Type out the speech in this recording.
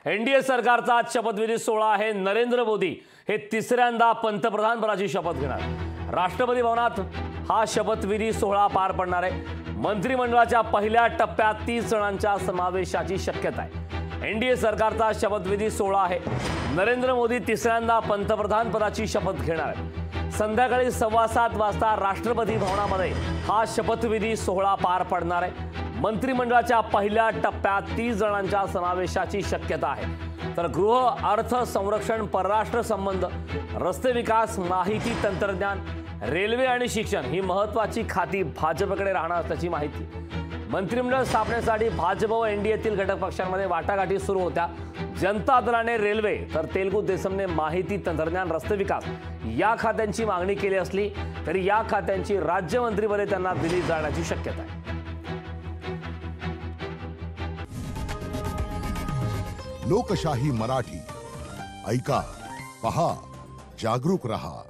NDA सरकारचा आज शपथविधी सोहळा आहे। नरेंद्र मोदी हे तिसऱ्यांदा पंतप्रधानपदाची शपथ घेणार। राष्ट्रपती भवनात हा शपथविधी सोहळा पार पडणार आहे। मंत्रिमंडळाच्या पहिल्या टप्प्यात 30 जणांच्या समावेशाची शक्यता आहे। एनडीए सरकारचा शपथविधी सोहळा आहे। नरेंद्र मोदी तिसऱ्यांदा पंतप्रधानपदाची शपथ घेणार आहेत। संध्याकाळी 7:15 वाजता राष्ट्रपती भवनामध्ये हा शपथविधी सोहळा पार पडणार आहे। मंत्रिमंडळाच्या पहिल्या टप्प्यात 30 जणांच्या समावेशाची शक्यता आहे। तर गृह, अर्थ, संरक्षण, परराष्ट्र संबंध, रस्ते विकास, माहिती तंत्रज्ञान, रेल्वे आणि शिक्षण ही महत्त्वाची खाती भाजपकडे राहणार असल्याची माहिती। मंत्रिमंडळ स्थापनेसाठी भाजप व एनडीएतील घटक पक्षांमध्ये वाटाघाटी सुरू होत्या। जनता दलाने रेल्वे तर तेलुगू देसमने माहिती तंत्रज्ञान, रस्ते विकास या खात्यांची मागणी केली असली तरी या खात्यांची राज्यमंत्रीपदे त्यांना दिली जाण्याची शक्यता आहे। लोकशाही मराठी ऐका, पहा, जागरूक रहा।